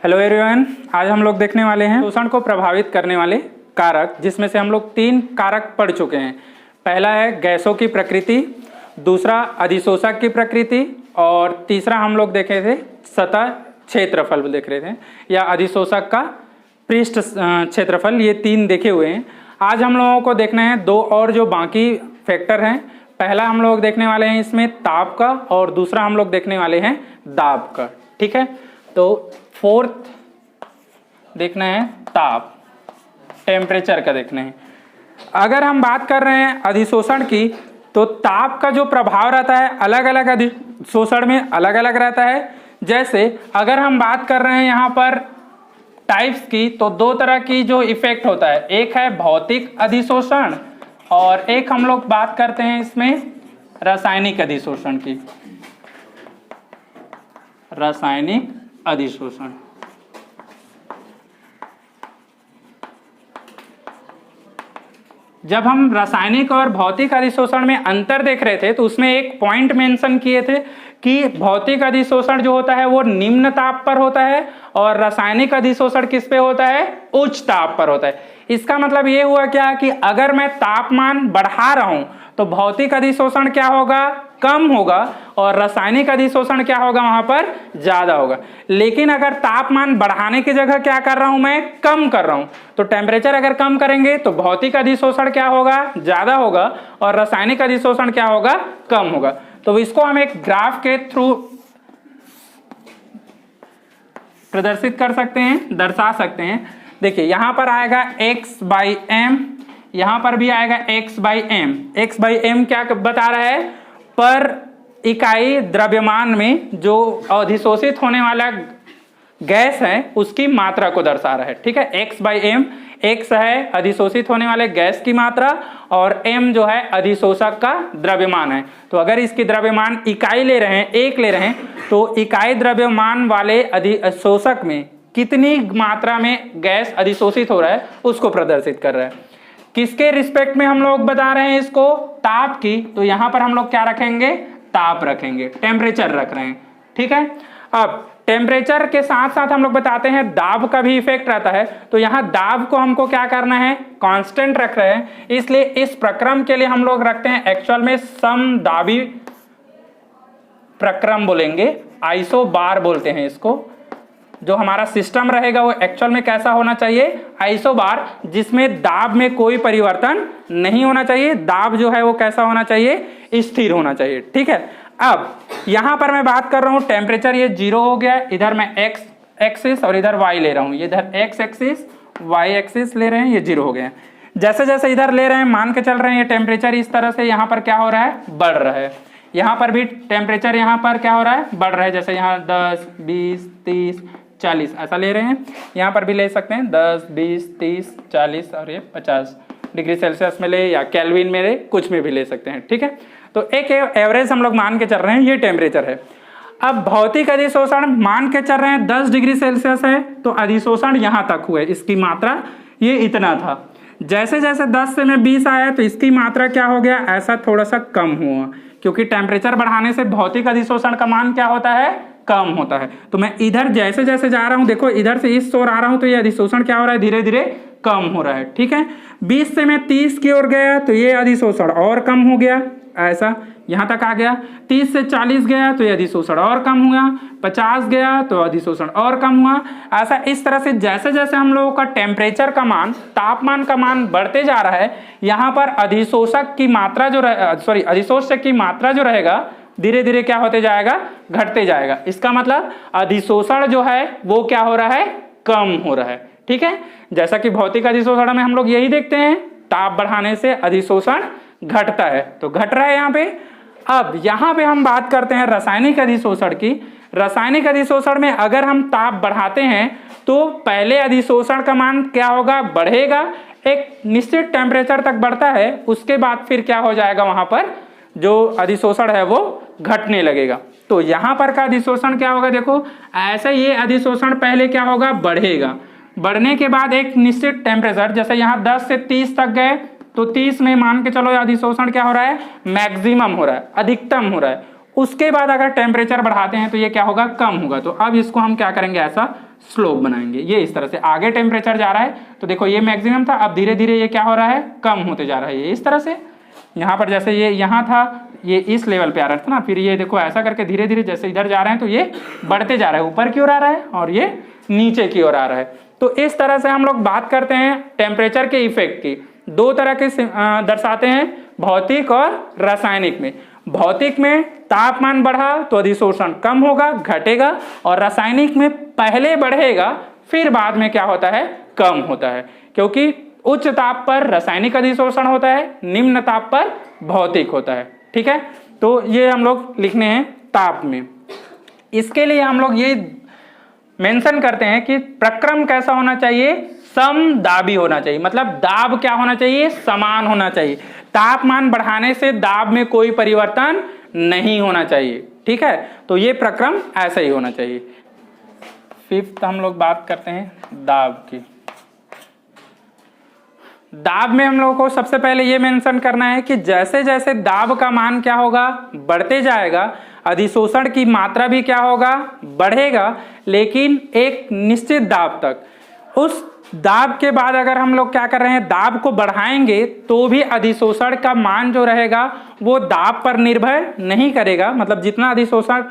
Hello everyone, आज हम लोग देखने वाले हैं शोषण को प्रभावित करने वाले कारक, जिसमें से हम लोग 3 कारक पढ़ चुके हैं। पहला है गैसों की प्रकृति, दूसरा अधिशोषक की प्रकृति और तीसरा हम लोग देखे थे सतह क्षेत्रफल देख रहे थे या अधिशोषक का पृष्ठ क्षेत्रफल। ये 3 देखे हुए हैं। आज हम लोगों को देखना है 2 और जो बाकी फैक्टर हैं। पहला हम लोग देखने वाले हैं इसमें ताप का और दूसरा हम लोग देखने वाले हैं दाब का। ठीक है, तो 4th देखना है ताप, टेम्परेचर का देखना है। अगर हम बात कर रहे हैं अधिशोषण की, तो ताप का जो प्रभाव रहता है अलग अलग अधिशोषण में अलग अलग रहता है। जैसे अगर हम बात कर रहे हैं यहाँ पर टाइप्स की, तो 2 तरह की जो इफेक्ट होता है, एक है भौतिक अधिशोषण और एक हम लोग बात करते हैं इसमें रासायनिक अधिशोषण की। रासायनिक अधिशोषण, जब हम रासायनिक और भौतिक अधिशोषण में अंतर देख रहे थे तो उसमें एक पॉइंट मेंशन किए थे कि भौतिक अधिशोषण जो होता है वो निम्न ताप पर होता है और रासायनिक अधिशोषण किस पे होता है, उच्च ताप पर होता है। इसका मतलब ये हुआ क्या कि अगर मैं तापमान बढ़ा रहा हूं तो भौतिक अधिशोषण क्या होगा, कम होगा और रासायनिक अधिशोषण क्या होगा, वहां पर ज्यादा होगा। लेकिन अगर तापमान बढ़ाने की जगह क्या कर रहा हूं, मैं कम कर रहा हूं, तो टेम्परेचर अगर कम करेंगे तो भौतिक अधिशोषण क्या होगा, ज्यादा होगा और रासायनिक अधिशोषण क्या होगा, कम होगा। तो इसको हम एक ग्राफ के थ्रू प्रदर्शित कर सकते हैं, दर्शा सकते हैं। देखिए यहां पर आएगा x/m, यहां पर भी आएगा x/m। x/m क्या बता रहा है, पर इकाई द्रव्यमान में जो अधिशोषित होने वाला गैस है उसकी मात्रा को दर्शा रहा है। ठीक है, x/m, x है अधिशोषित होने वाले गैस की मात्रा और m जो है अधिशोषक का द्रव्यमान है। तो अगर इसकी द्रव्यमान इकाई ले रहे हैं, 1 ले रहे हैं, तो इकाई द्रव्यमान वाले अधिशोषक में कितनी मात्रा में गैस अधिशोषित हो रहा है उसको प्रदर्शित कर रहा है। किसके रिस्पेक्ट में हम लोग बता रहे हैं इसको, ताप की। तो यहां पर हम लोग क्या रखेंगे, ताप रखेंगे, टेम्परेचर रख रहे हैं। ठीक है, अब टेम्परेचर के साथ साथ हम लोग बताते हैं दाब का भी इफेक्ट रहता है। तो यहाँ दाब को हमको क्या करना है, कांस्टेंट रख रहे हैं, इसलिए इस प्रक्रम के लिए हम लोग रखते हैं एक्चुअल में समदाबी प्रक्रम बोलेंगे, आइसोबार बोलते हैं इसको। जो हमारा सिस्टम रहेगा वो एक्चुअल में कैसा होना चाहिए, आइसोबार, जिसमें दाब में कोई परिवर्तन नहीं होना चाहिए। दाब जो है वो कैसा होना चाहिए, स्थिर होना चाहिए। ठीक है, अब यहां पर मैं बात कर रहा हूं टेम्परेचर, ये 0 हो गया, इधर मैं x एक्सिस और इधर y ले रहा हूं, इधर x एक्सिस y एक्सिस ले रहे हैं, ये 0 हो गया। जैसे जैसे इधर ले रहे हैं, मान के चल रहे हैं, ये टेम्परेचर इस तरह से यहाँ पर क्या हो रहा है, बढ़ रहा है। यहाँ पर भी टेम्परेचर यहाँ पर क्या हो रहा है, बढ़ रहा है। जैसे यहाँ 10, 20, 30, 40 ऐसा ले रहे हैं, यहाँ पर भी ले सकते हैं 10, 20, 30, 40 और ये 50 डिग्री सेल्सियस में ले या केल्विन में ले, कुछ में भी ले सकते हैं। ठीक है, तो एक एवरेज हम लोग मान के चल रहे हैं, ये टेम्परेचर है। अब भौतिक अधिशोषण मान के चल रहे हैं 10 डिग्री सेल्सियस है, तो अधिशोषण यहाँ तक हुए, इसकी मात्रा ये इतना था। जैसे जैसे 10 से में 20 आया तो इसकी मात्रा क्या हो गया, ऐसा थोड़ा सा कम हुआ, क्योंकि टेम्परेचर बढ़ाने से भौतिक अधिशोषण का मान क्या होता है, कम होता है। तो मैं इधर जैसे जैसे जा रहा हूं, देखो इधर से इस ओर आ रहा हूं, तो ये अधिशोषण क्या हो रहा है, धीरे धीरे कम हो रहा है। ठीक है, 20 से मैं 30 की ओर गया तो ये अधिशोषण और कम हो गया, ऐसा यहां तक आ गया। 30 से 40 गया तो ये अधिशोषण और कम हुआ, 50 गया तो अधिशोषण और कम हुआ। ऐसा इस तरह से जैसे जैसे हम लोगों का टेम्परेचर का मान, तापमान का मान बढ़ते जा रहा है, यहाँ पर अधिशोषक की मात्रा जो अधिशोषक की मात्रा जो रहेगा धीरे धीरे क्या होते जाएगा, घटते जाएगा। इसका मतलब अधिशोषण जो है वो क्या हो रहा है, कम हो रहा है। ठीक है, जैसा कि भौतिक अधिशोषण में हम लोग यही देखते हैं, ताप बढ़ाने से अधिशोषण घटता है, तो घट रहा है यहाँ पे। अब यहाँ पे हम बात करते हैं रासायनिक अधिशोषण की। रासायनिक अधिशोषण में अगर हम ताप बढ़ाते हैं तो पहले अधिशोषण का मान क्या होगा, बढ़ेगा, एक निश्चित टेम्परेचर तक बढ़ता है, उसके बाद फिर क्या हो जाएगा, वहां पर जो अधिशोषण है वो घटने लगेगा। तो यहाँ पर का अधिशोषण क्या होगा, देखो ऐसे ये अधिशोषण पहले क्या होगा, बढ़ेगा, बढ़ने के बाद एक निश्चित टेम्परेचर, जैसे यहाँ 10 से 30 तक गए तो 30 में मान के चलो अधिशोषण क्या हो रहा है, मैक्सिमम हो रहा है, अधिकतम हो रहा है। उसके बाद अगर टेम्परेचर बढ़ाते हैं तो ये क्या होगा, कम होगा। तो अब इसको हम क्या करेंगे, ऐसा स्लोप बनाएंगे। ये इस तरह से आगे टेम्परेचर जा रहा है तो देखो ये मैक्सिमम था, अब धीरे धीरे ये क्या हो रहा है, कम होते जा रहा है। ये इस तरह से यहाँ पर जैसे ये यहाँ था, ये इस लेवल पे आ रहा था ना, फिर ये देखो ऐसा करके धीरे धीरे जैसे इधर जा रहे हैं तो ये बढ़ते जा रहा है, ऊपर की ओर आ रहा है और ये नीचे की ओर आ रहा है। तो इस तरह से हम लोग बात करते हैं टेम्परेचर के इफेक्ट की। दो तरह के दर्शाते हैं, भौतिक और रासायनिक में। भौतिक में तापमान बढ़ा तो अधिशोषण कम होगा, घटेगा, और रासायनिक में पहले बढ़ेगा फिर बाद में क्या होता है, कम होता है, क्योंकि उच्च ताप पर रासायनिक अधिशोषण होता है, निम्न ताप पर भौतिक होता है। ठीक है, तो ये हम लोग लिखने हैं ताप में। इसके लिए हम लोग ये मेंशन करते हैं कि प्रक्रम कैसा होना चाहिए, समदाबी होना चाहिए। मतलब दाब क्या होना चाहिए, समान होना चाहिए। तापमान बढ़ाने से दाब में कोई परिवर्तन नहीं होना चाहिए। ठीक है, तो ये प्रक्रम ऐसा ही होना चाहिए। फिफ्थ हम लोग बात करते हैं दाब की। दाब में हम लोगों को सबसे पहले ये मेंशन करना है कि जैसे जैसे दाब का मान क्या होगा, बढ़ते जाएगा, अधिशोषण की मात्रा भी क्या होगा, बढ़ेगा, लेकिन एक निश्चित दाब तक। उस दाब के बाद अगर हम लोग क्या कर रहे हैं, दाब को बढ़ाएंगे तो भी अधिशोषण का मान जो रहेगा वो दाब पर निर्भर नहीं करेगा। मतलब जितना अधिशोषण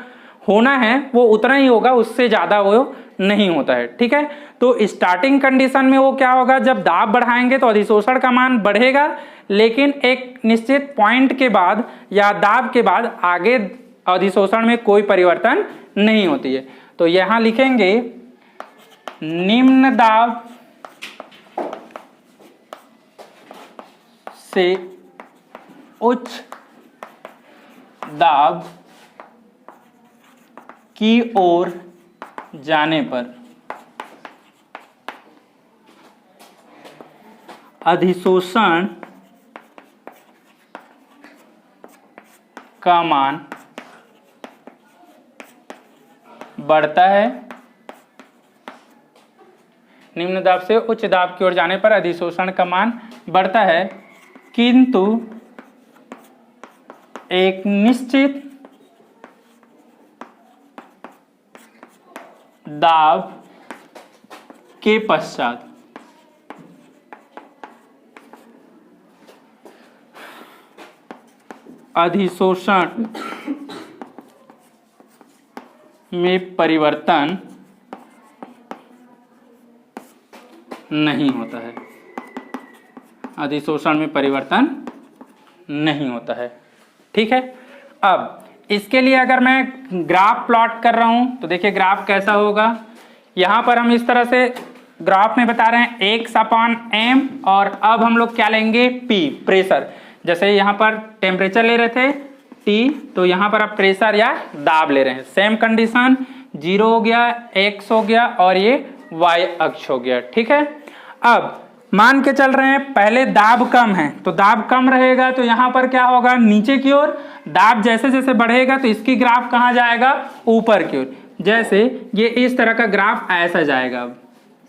होना है वो उतना ही होगा, उससे ज्यादा वो नहीं होता है। ठीक है, तो स्टार्टिंग कंडीशन में वो क्या होगा, जब दाब बढ़ाएंगे तो अधिशोषण का मान बढ़ेगा, लेकिन एक निश्चित पॉइंट के बाद या दाब के बाद आगे अधिशोषण में कोई परिवर्तन नहीं होती है। तो यहां लिखेंगे निम्न दाब से उच्च दाब की ओर जाने पर अधिशोषण का मान बढ़ता है। निम्न दाब से उच्च दाब की ओर जाने पर अधिशोषण का मान बढ़ता है, किंतु एक निश्चित दाब के पश्चात अधिशोषण में परिवर्तन नहीं होता है। अधिशोषण में परिवर्तन नहीं होता है। ठीक है, अब इसके लिए अगर मैं ग्राफ प्लॉट कर रहा हूं तो देखिए ग्राफ कैसा होगा। यहां पर हम इस तरह से ग्राफ में बता रहे हैं x/m, और अब हम लोग क्या लेंगे, p, प्रेशर। जैसे यहां पर टेम्परेचर ले रहे थे T, तो यहां पर आप प्रेशर या दाब ले रहे हैं। सेम कंडीशन, 0 हो गया, x हो गया और ये y अक्ष हो गया। ठीक है, अब मान के चल रहे हैं पहले दाब कम है तो दाब कम रहेगा, तो यहां पर क्या होगा, नीचे की ओर। दाब जैसे जैसे बढ़ेगा तो इसकी ग्राफ कहां जाएगा, ऊपर की ओर। जैसे ये इस तरह का ग्राफ ऐसा जाएगा। अब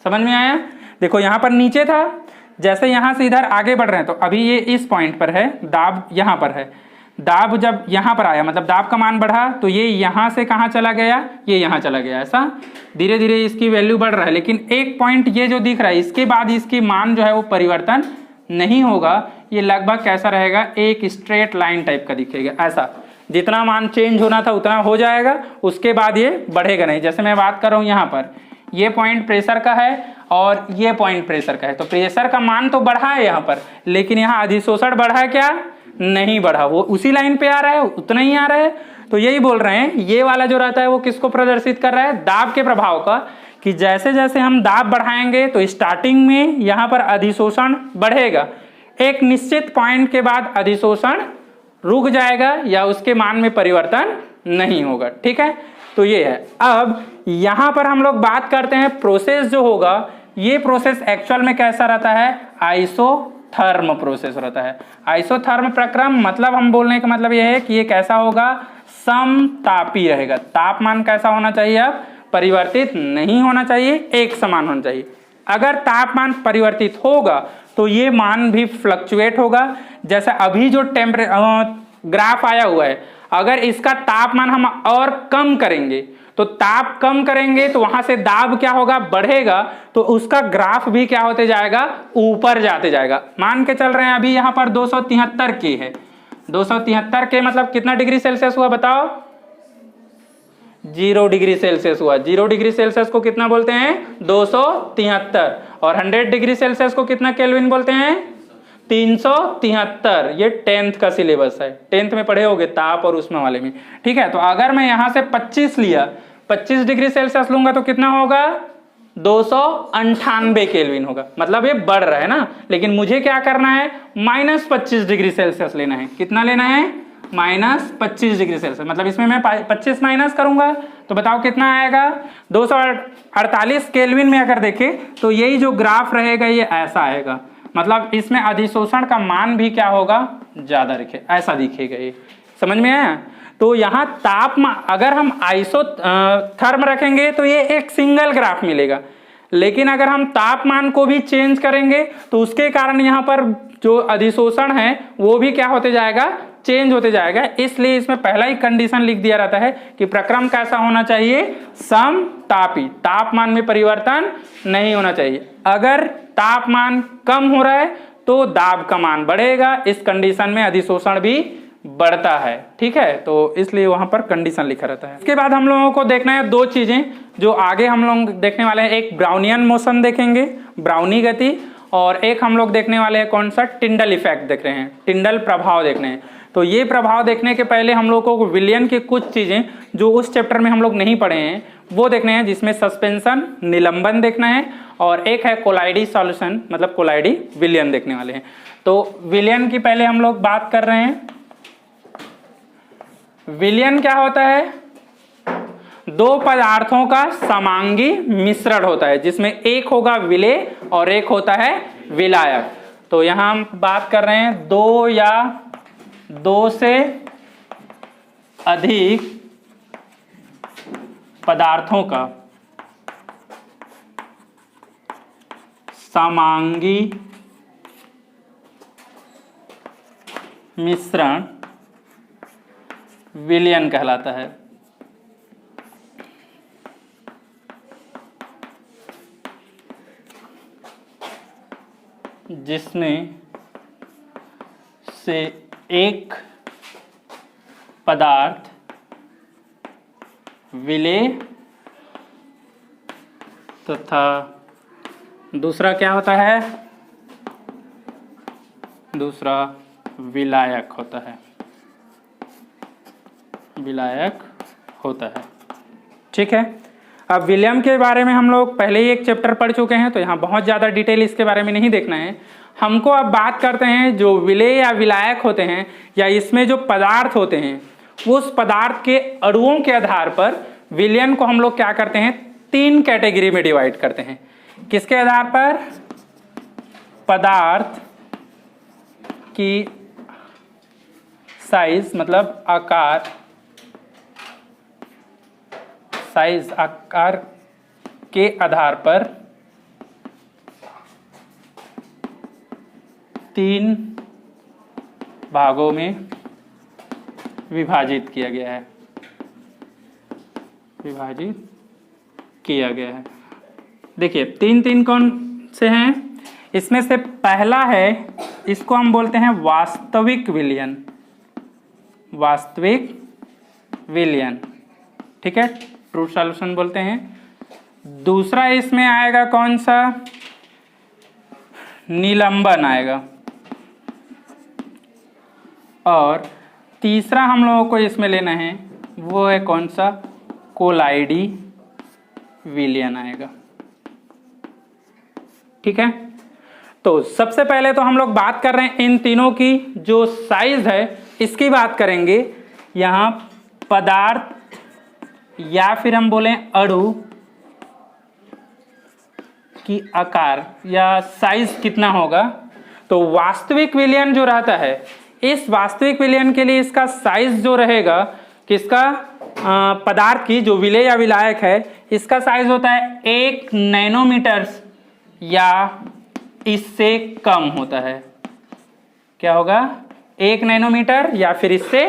समझ में आया, देखो यहां पर नीचे था, जैसे यहां से इधर आगे बढ़ रहे हैं तो अभी ये इस पॉइंट पर है, दाब यहां पर है। दाब जब यहां पर आया मतलब दाब का मान बढ़ा तो ये यहां से कहां चला गया, ये यहां चला गया। ऐसा धीरे धीरे इसकी वैल्यू बढ़ रहा है, लेकिन एक पॉइंट ये जो दिख रहा है इसके बाद इसकी मान जो है वो परिवर्तन नहीं होगा। ये लगभग कैसा रहेगा, एक स्ट्रेट लाइन टाइप का दिखेगा। ऐसा जितना मान चेंज होना था उतना हो जाएगा, उसके बाद ये बढ़ेगा नहीं। जैसे मैं बात कर रहा हूँ यहाँ पर ये पॉइंट प्रेशर का है और ये पॉइंट प्रेशर का है, तो प्रेशर का मान तो बढ़ा है यहाँ पर, लेकिन यहाँ अधिशोषण बढ़ा है क्या, नहीं बढ़ा, वो उसी लाइन पे आ रहा है, उतना ही आ रहा है। तो यही बोल रहे हैं, ये वाला जो रहता है वो किसको प्रदर्शित कर रहा है, दाब के प्रभाव का, कि जैसे जैसे हम दाब बढ़ाएंगे तो स्टार्टिंग में यहाँ पर अधिशोषण बढ़ेगा, एक निश्चित पॉइंट के बाद अधिशोषण रुक जाएगा या उसके मान में परिवर्तन नहीं होगा। ठीक है, तो ये है। अब यहाँ पर हम लोग बात करते हैं प्रोसेस जो होगा, ये प्रोसेस एक्चुअल में कैसा रहता है, आइसोथर्म प्रोसेस रहता है। आइसोथर्म प्रक्रम मतलब हम बोलने का मतलब ये है कि ये कैसा होगा, समतापी रहेगा। तापमान कैसा होना चाहिए, अब परिवर्तित नहीं होना चाहिए, एक समान होना चाहिए। अगर तापमान परिवर्तित होगा तो ये मान भी फ्लक्चुएट होगा। जैसे अभी जो ग्राफ आया हुआ है, अगर इसका तापमान हम और कम करेंगे तो ताप कम करेंगे तो वहां से दाब क्या होगा, बढ़ेगा, तो उसका ग्राफ भी क्या होते जाएगा, ऊपर जाते जाएगा। मान के चल रहे हैं अभी यहाँ पर 273 के है, 273 के मतलब कितना डिग्री सेल्सियस हुआ बताओ, 0 डिग्री सेल्सियस हुआ। 0 डिग्री सेल्सियस को कितना बोलते हैं, 273, और 100 डिग्री सेल्सियस को कितना केल्विन बोलते हैं, 373। ये 10th का सिलेबस है, 10th में पढ़े होगे ताप और उष्मा वाले में, ठीक है। तो अगर मैं यहां से 25 लिया, 25 डिग्री सेल्सियस लूंगा तो कितना होगा, 298 केल्विन होगा। मतलब ये बढ़ रहा है ना, लेकिन मुझे क्या करना है, -25 डिग्री सेल्सियस लेना है। कितना लेना है, -25 डिग्री सेल्सियस। मतलब इसमें मैं 25 माइनस करूंगा तो बताओ कितना आएगा, 248 केल्विन में अगर देखें तो यही जो ग्राफ रहेगा ये ऐसा आएगा। मतलब इसमें अधिशोषण का मान भी क्या होगा, ज्यादा रखे, ऐसा दिखेगा। ये समझ में आया। तो यहाँ तापमान अगर हम आइसोथर्म रखेंगे तो ये एक सिंगल ग्राफ मिलेगा, लेकिन अगर हम तापमान को भी चेंज करेंगे तो उसके कारण यहाँ पर जो अधिशोषण है वो भी क्या होते जाएगा, चेंज होते जाएगा। इसलिए इसमें पहला ही कंडीशन लिख दिया रहता है कि प्रक्रम कैसा होना चाहिए, समतापी, तापमान में परिवर्तन नहीं होना चाहिए। अगर तापमान कम हो रहा है तो दाब का मान बढ़ेगा, इस कंडीशन में अधिशोषण भी बढ़ता है, ठीक है। तो इसलिए वहां पर कंडीशन लिखा रहता है। इसके बाद हम लोगों को देखना है दो चीजें जो आगे हम लोग देखने वाले हैं, एक ब्राउनियन मोशन देखेंगे, ब्राउनी गति, और एक हम लोग देखने वाले हैं कौन सा, टिंडल इफेक्ट देख रहे हैं, टिंडल प्रभाव देखने हैं। तो ये प्रभाव देखने के पहले हम लोगों को विलियन की कुछ चीजें जो उस चैप्टर में हम लोग नहीं पढ़े हैं वो देखने हैं, जिसमें सस्पेंशन, निलंबन देखना है, और एक है कोलाइडी सॉल्यूशन, मतलब कोलाइडी विलियन देखने वाले हैं। तो विलियन की पहले हम लोग बात कर रहे हैं। विलियन क्या होता है, दो पदार्थों का समांगी मिश्रण होता है, जिसमें एक होगा विलेय और एक होता है विलायक। तो यहां हम बात कर रहे हैं दो या दो से अधिक पदार्थों का समांगी मिश्रण विलयन कहलाता है। जिसमें से एक पदार्थ विलेय तथा दूसरा क्या होता है, दूसरा विलायक होता है, विलायक होता है, ठीक है। अब विलियम के बारे में हम लोग पहले ही एक चैप्टर पढ़ चुके हैं, तो यहाँ बहुत ज़्यादा डिटेल इसके बारे में नहीं देखना है। हमको अब बात करते हैं जो विलेय या विलायक होते हैं, या इसमें जो पदार्थ होते हैं, उस पदार्थ के अणुओं के आधार पर विलियन को हम लोग क्या करते हैं, 3 कैटेगरी में डिवाइड करते हैं। किसके आधार पर, पदार्थ की साइज, मतलब आकार, साइज आकार के आधार पर 3 भागों में विभाजित किया गया है, विभाजित किया गया है। देखिए 3 कौन से हैं, इसमें से पहला है, इसको हम बोलते हैं वास्तविक विलयन, वास्तविक विलयन, ठीक है, ट्रू सॉल्यूशन बोलते हैं। दूसरा इसमें आएगा कौन सा, निलंबन आएगा, और तीसरा हम लोगों को इसमें लेना है वो है कौन सा, कोलाइडी विलयन आएगा, ठीक है। तो सबसे पहले तो हम लोग बात कर रहे हैं इन तीनों की जो साइज है इसकी बात करेंगे। यहाँ पदार्थ या फिर हम बोलें अणु की आकार या साइज कितना होगा, तो वास्तविक विलयन जो रहता है, इस वास्तविक विलयन के लिए इसका साइज जो रहेगा, किसका, पदार्थ की जो विलेय या विलायक है, इसका साइज होता है 1 नैनोमीटर या इससे कम होता है। क्या होगा, 1 नैनोमीटर या फिर इससे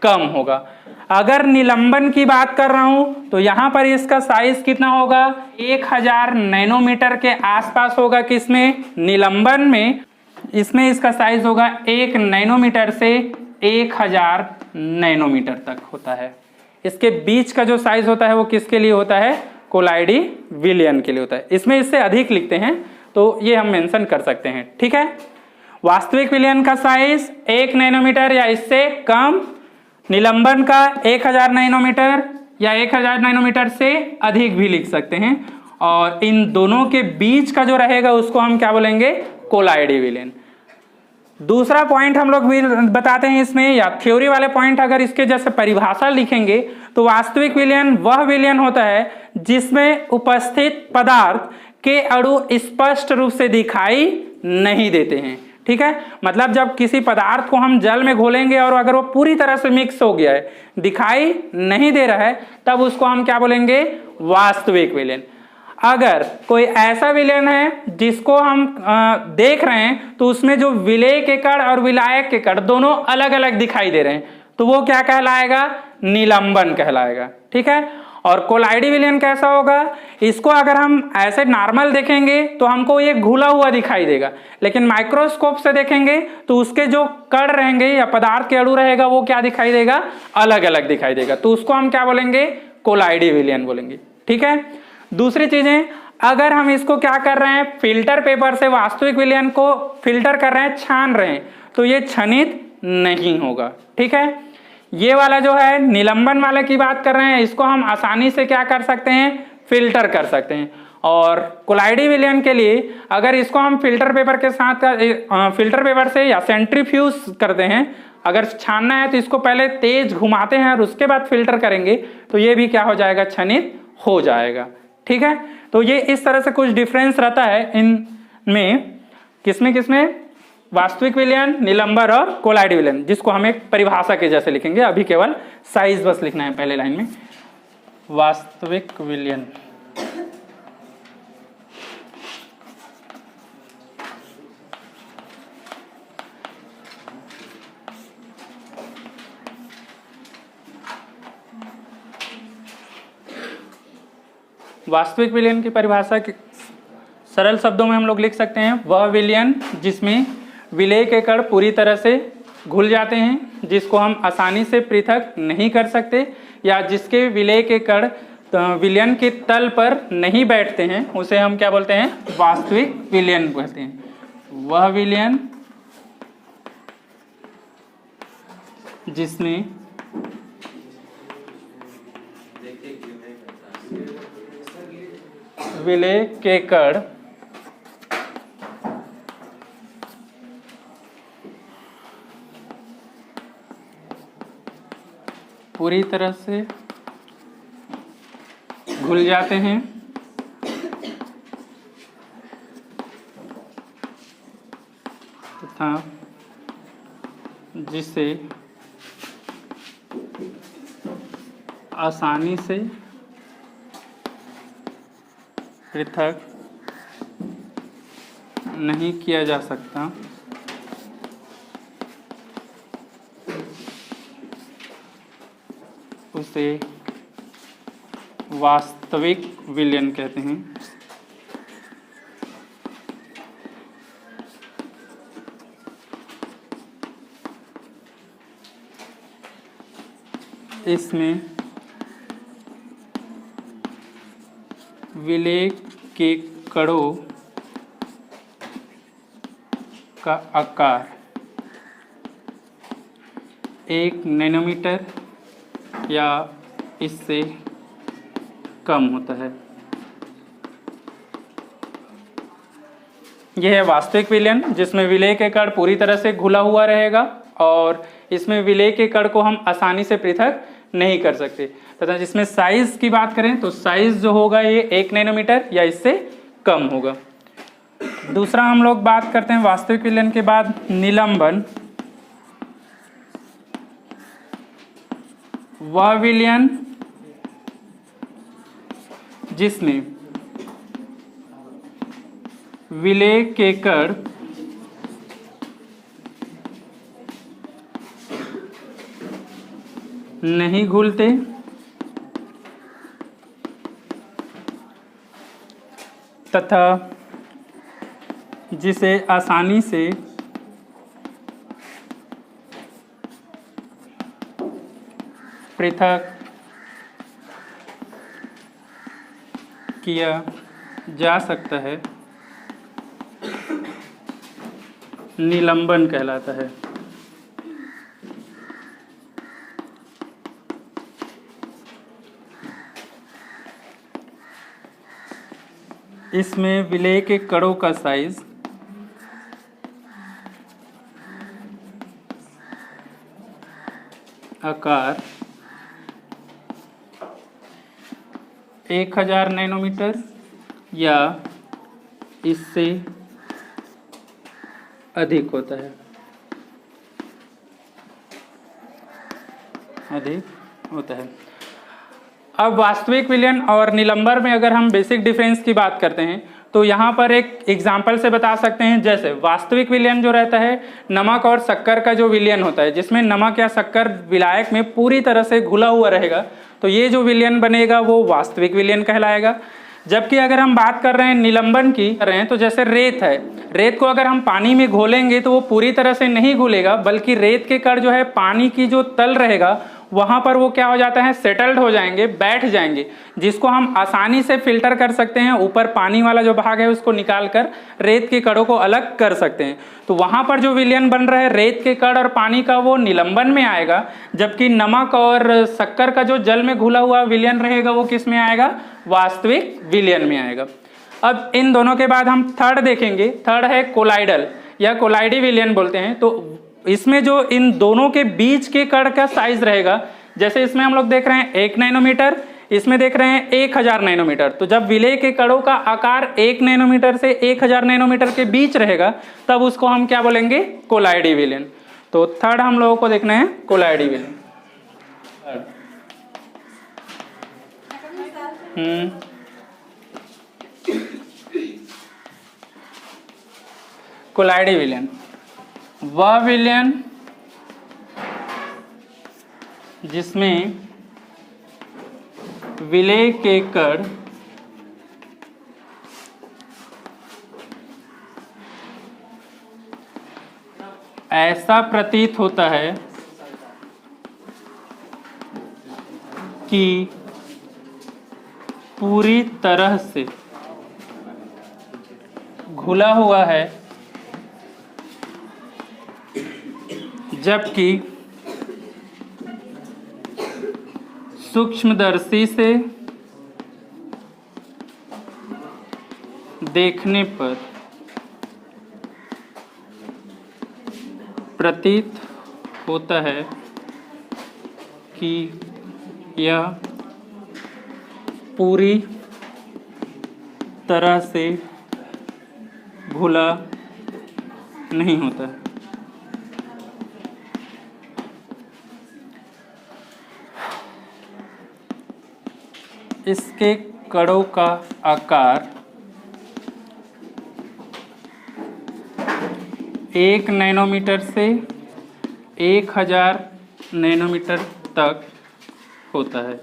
कम होगा। अगर निलंबन की बात कर रहा हूं तो यहां पर इसका साइज कितना होगा, 1000 नैनोमीटर के आसपास होगा। किसमें, निलंबन में। इसमें इसका साइज होगा 1 नैनोमीटर से 1000 नैनोमीटर तक होता है। इसके बीच का जो साइज होता है वो किसके लिए होता है, कोलाइडी विलियन के लिए होता है। इसमें इससे अधिक लिखते हैं तो ये हम मेंशन कर सकते हैं, ठीक है। वास्तविक विलयन का साइज 1 नैनोमीटर या इससे कम, निलंबन का 1000 नैनोमीटर या 1000 नैनोमीटर से अधिक भी लिख सकते हैं। और इन दोनों के बीच का जो रहेगा उसको हम क्या बोलेंगे, कोलाइडी विलयन। दूसरा पॉइंट हम लोग भी बताते हैं इसमें, या थ्योरी वाले पॉइंट अगर इसके जैसे परिभाषा लिखेंगे तो वास्तविक विलयन वह विलयन होता है जिसमें उपस्थित पदार्थ के अणु स्पष्ट रूप से दिखाई नहीं देते हैं, ठीक है। मतलब जब किसी पदार्थ को हम जल में घोलेंगे और अगर वो पूरी तरह से मिक्स हो गया है, दिखाई नहीं दे रहा है, तब उसको हम क्या बोलेंगे, वास्तविक विलयन। अगर कोई ऐसा विलयन है जिसको हम देख रहे हैं तो उसमें जो विलेय के कण और विलायक के कण दोनों अलग अलग दिखाई दे रहे हैं, तो वो क्या कहलाएगा, निलंबन कहलाएगा, ठीक है। और कोलाइडी विलयन कैसा होगा, इसको अगर हम ऐसे नॉर्मल देखेंगे तो हमको ये घुला हुआ दिखाई देगा, लेकिन माइक्रोस्कोप से देखेंगे तो उसके जो कण रहेंगे या पदार्थ के अणु रहेगा वो क्या दिखाई देगा, अलग अलग दिखाई देगा। तो उसको हम क्या बोलेंगे, कोलाइडी विलयन बोलेंगे, ठीक है। दूसरी चीजें, अगर हम इसको क्या कर रहे हैं, फिल्टर पेपर से वास्तविक विलयन को फिल्टर कर रहे हैं, छान रहे हैं, तो ये छनित नहीं होगा, ठीक है। ये वाला जो है निलंबन वाले की बात कर रहे हैं, इसको हम आसानी से क्या कर सकते हैं, फिल्टर कर सकते हैं। और कोलाइडी विलयन के लिए अगर इसको हम फिल्टर पेपर के साथ फिल्टर पेपर से या सेंट्रीफ्यूज करते हैं, अगर छानना है तो इसको पहले तेज घुमाते हैं और उसके बाद फिल्टर करेंगे, तो ये भी क्या हो जाएगा, छनित हो जाएगा, ठीक है। तो ये इस तरह से कुछ डिफरेंस रहता है इनमें, किसमें वास्तविक विलयन, निलंबन और कोलाइडी विलयन, जिसको हम एक परिभाषा के जैसे लिखेंगे। अभी केवल साइज बस लिखना है पहले लाइन में, वास्तविक विलयन। वास्तविक विलयन की परिभाषा सरल शब्दों में हम लोग लिख सकते हैं, वह विलयन जिसमें विलेय के कण पूरी तरह से घुल जाते हैं, जिसको हम आसानी से पृथक नहीं कर सकते, या जिसके विलेय के कण विलयन के तल पर नहीं बैठते हैं, उसे हम क्या बोलते हैं, वास्तविक विलयन कहते हैं। वह विलयन जिसमें विलेय के कण पूरी तरह से घुल जाते हैं तथा जिसे आसानी से पृथक नहीं किया जा सकता, उसे वास्तविक विलयन कहते हैं। इसमें विलेय के कणों का आकार 1 नैनोमीटर या इससे कम होता है। यह है वास्तविक विलयन, जिसमें विलेय के कण पूरी तरह से घुला हुआ रहेगा और इसमें विलेय के कण को हम आसानी से पृथक नहीं कर सकते, तथा जिसमें साइज की बात करें तो साइज जो होगा ये 1 नैनोमीटर या इससे कम होगा। दूसरा हम लोग बात करते हैं वास्तविक विलयन के बाद निलंबन। वह विलयन जिसमें विलेय के कण नहीं घुलते तथा जिसे आसानी से पृथक किया जा सकता है, निलंबन कहलाता है। इसमें विलेय के कणों का साइज आकार 1000 नैनोमीटर या इससे अधिक होता है, अधिक होता है। अब वास्तविक विलयन और निलंबर में अगर हम बेसिक डिफरेंस की बात करते हैं तो यहाँ पर एक एग्जाम्पल से बता सकते हैं। जैसे वास्तविक विलयन जो रहता है नमक और शक्कर का जो विलयन होता है, जिसमें नमक या शक्कर विलायक में पूरी तरह से घुला हुआ रहेगा, तो ये जो विलयन बनेगा वो वास्तविक विलयन कहलाएगा। जबकि अगर हम बात कर रहे हैं निलंबन की कर रहे हैं, तो जैसे रेत है, रेत को अगर हम पानी में घोलेंगे तो वो पूरी तरह से नहीं घुलेगा, बल्कि रेत के कण जो है पानी की जो तल रहेगा वहां पर वो क्या हो जाता है, सेटल्ड हो जाएंगे, बैठ जाएंगे, जिसको हम आसानी से फिल्टर कर सकते हैं। ऊपर पानी वाला जो भाग है उसको निकाल कर रेत के कणों को अलग कर सकते हैं। तो वहां पर जो विलयन बन रहा है रेत के कण और पानी का, वो निलंबन में आएगा। जबकि नमक और शक्कर का जो जल में घुला हुआ विलयन रहेगा वो किस में आएगा, वास्तविक विलयन में आएगा। अब इन दोनों के बाद हम थर्ड देखेंगे। थर्ड है कोलाइडल या कोलाइडी विलयन बोलते हैं। तो इसमें जो इन दोनों के बीच के कण का साइज रहेगा, जैसे इसमें हम लोग देख रहे हैं 1 नैनोमीटर, इसमें देख रहे हैं 1000 नैनोमीटर। तो जब विलेय के कणों का आकार 1 नैनोमीटर से 1000 नैनोमीटर के बीच रहेगा तब उसको हम क्या बोलेंगे, कोलाइडी विलयन। तो थर्ड हम लोगों को देखना है कोलाइडी विलयन। कोलाइडी विलयन वह विलयन जिसमें विलेय के कण ऐसा प्रतीत होता है कि पूरी तरह से घुला हुआ है, जबकि सूक्ष्मदर्शी से देखने पर प्रतीत होता है कि यह पूरी तरह से घुला नहीं होता है। इसके कणों का आकार 1 नैनोमीटर से 1000 नैनोमीटर तक होता है।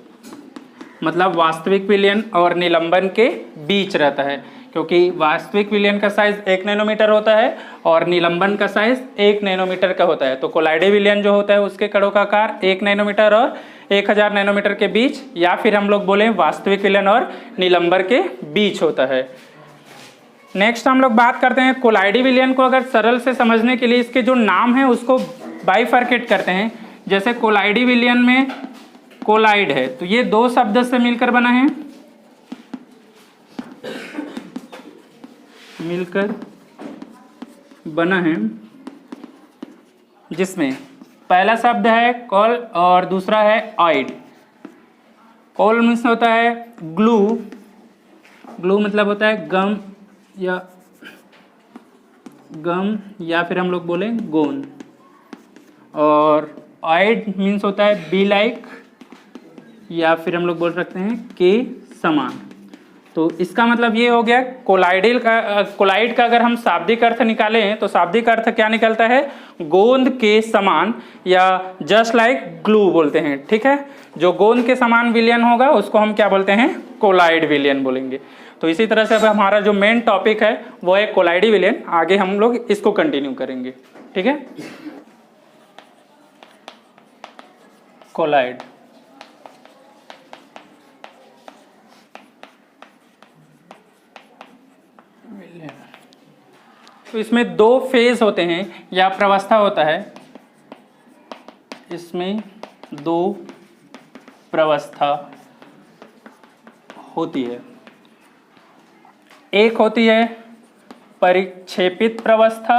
मतलब वास्तविक विलयन और निलंबन के बीच रहता है, क्योंकि वास्तविक विलयन का साइज 1 नैनोमीटर होता है और निलंबन का साइज 1 नैनोमीटर का होता है। तो कोलाइडी विलयन जो होता है उसके कणों का आकार 1 नैनोमीटर और 1000 नैनोमीटर के बीच, या फिर हम लोग बोले वास्तविक विलयन और निलंबर के बीच होता है। नेक्स्ट हम लोग बात करते हैं कोलाइडी विलयन को अगर सरल से समझने के लिए इसके जो नाम है उसको बाइफरकेट करते हैं। जैसे कोलाइडी विलयन में कोलाइड है तो ये 2 शब्द से मिलकर बना है, मिलकर बना है, जिसमें पहला शब्द है कॉल और दूसरा है ऑइड। कॉल मीन्स होता है ग्लू, ग्लू मतलब होता है गम या फिर हम लोग बोले गोंद, और ऑइड मीन्स होता है बी लाइक या फिर हम लोग बोल सकते हैं के समान। तो इसका मतलब ये हो गया कोलाइड का अगर हम शाब्दिक अर्थ निकालें तो शाब्दिक अर्थ क्या निकलता है, गोंद के समान, या जस्ट लाइक ग्लू बोलते हैं, ठीक है। जो गोंद के समान विलयन होगा उसको हम क्या बोलते हैं, कोलाइड विलयन बोलेंगे। तो इसी तरह से अब हमारा जो मेन टॉपिक है वो है कोलाइडी विलयन, आगे हम लोग इसको कंटिन्यू करेंगे, ठीक है। कोलाइड तो इसमें दो फेज होते हैं या प्रवस्था होता है, इसमें दो प्रवस्था होती है। एक होती है परिक्षेपित प्रवस्था,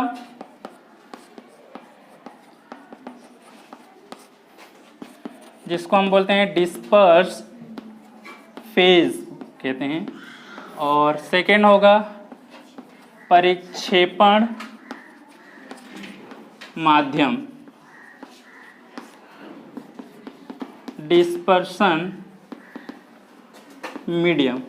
जिसको हम बोलते हैं डिस्पर्स फेज कहते हैं, और सेकेंड होगा परिक्षेपण माध्यम, डिस्पर्सन मीडियम।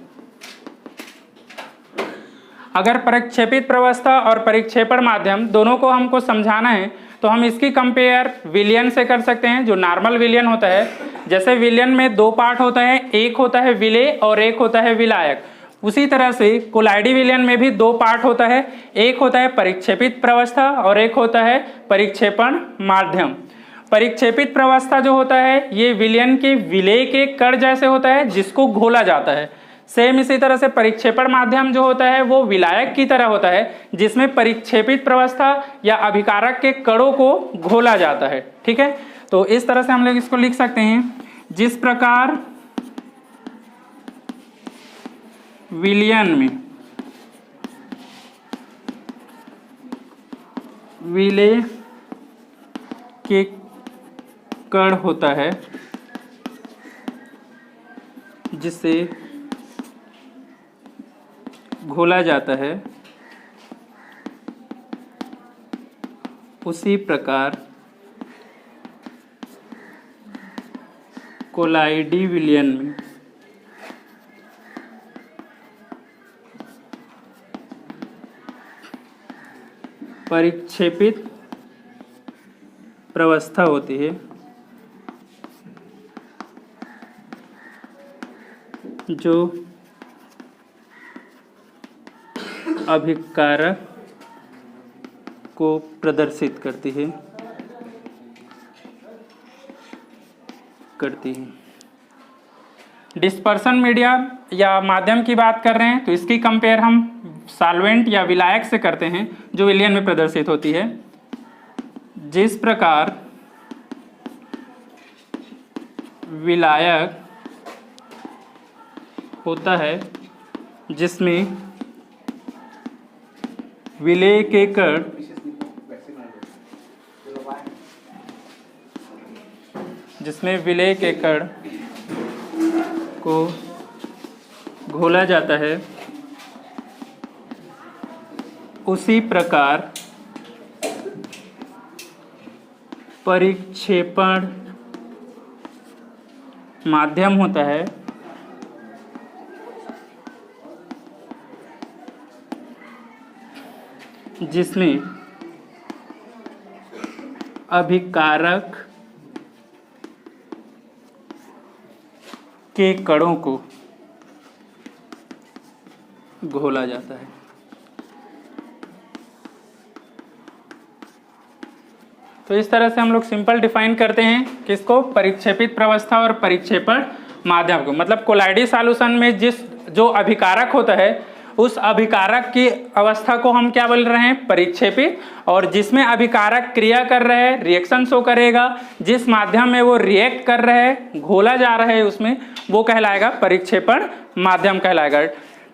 अगर परिक्षेपित प्रवस्था और परिक्षेपण माध्यम दोनों को हमको समझाना है तो हम इसकी कंपेयर विलयन से कर सकते हैं, जो नॉर्मल विलयन होता है। जैसे विलयन में दो पार्ट होता है, एक होता है विलेय और एक होता है विलायक, उसी तरह से कोलाइडी विलयन में भी दो पार्ट होता है, एक होता है परिक्षेपित प्रवस्था और एक होता है परिक्षेपण माध्यम। परिक्षेपित प्रवस्था जो होता है ये विलयन के विलेय के कण जैसे होता है जिसको घोला जाता है। सेम इसी तरह से परिक्षेपण माध्यम जो होता है वो विलायक की तरह होता है जिसमें परिक्षेपित प्रवस्था या अभिकारक के कणों को घोला जाता है, ठीक है। तो इस तरह से हम लोग इसको लिख सकते हैं, जिस प्रकार विलयन में विलेय के कण होता है जिसे घोला जाता है, उसी प्रकार कोलाइडी विलयन में परिक्षेपित प्रवस्था होती है, जो अभिकारक को प्रदर्शित करती है डिस्पर्सन मीडिया या माध्यम की बात कर रहे हैं तो इसकी कंपेयर हम सॉल्वेंट या विलायक से करते हैं जो विलयन में प्रदर्शित होती है। जिस प्रकार विलायक होता है जिसमें विलेय के कण को घोला जाता है, उसी प्रकार परिक्षेपण माध्यम होता है जिसमें अभिकारक के कणों को घोला जाता है। तो इस तरह से हम लोग सिंपल डिफाइन करते हैं किसको, परिक्षेपित प्रवस्था और परिक्षेपण माध्यम को। मतलब कोलाइडी सॉल्यूशन में जो अभिकारक होता है उस अभिकारक की अवस्था को हम क्या बोल रहे हैं, परिक्षेपित, और जिसमें अभिकारक क्रिया कर रहे हैं, रिएक्शन शो करेगा, जिस माध्यम में वो रिएक्ट कर रहे हैं, घोला जा रहा है उसमें, वो कहलाएगा परिक्षेपण माध्यम कहलाएगा।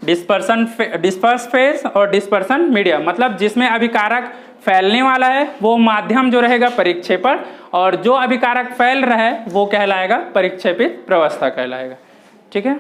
डिस्पर्स फेज और डिस्पर्सन मीडियम, मतलब जिसमें अभिकारक फैलने वाला है वो माध्यम जो रहेगा परिक्षेपण, और जो अभिकारक फैल रहा है वो कहलाएगा परिक्षेपित प्रवस्था कहलाएगा, ठीक है।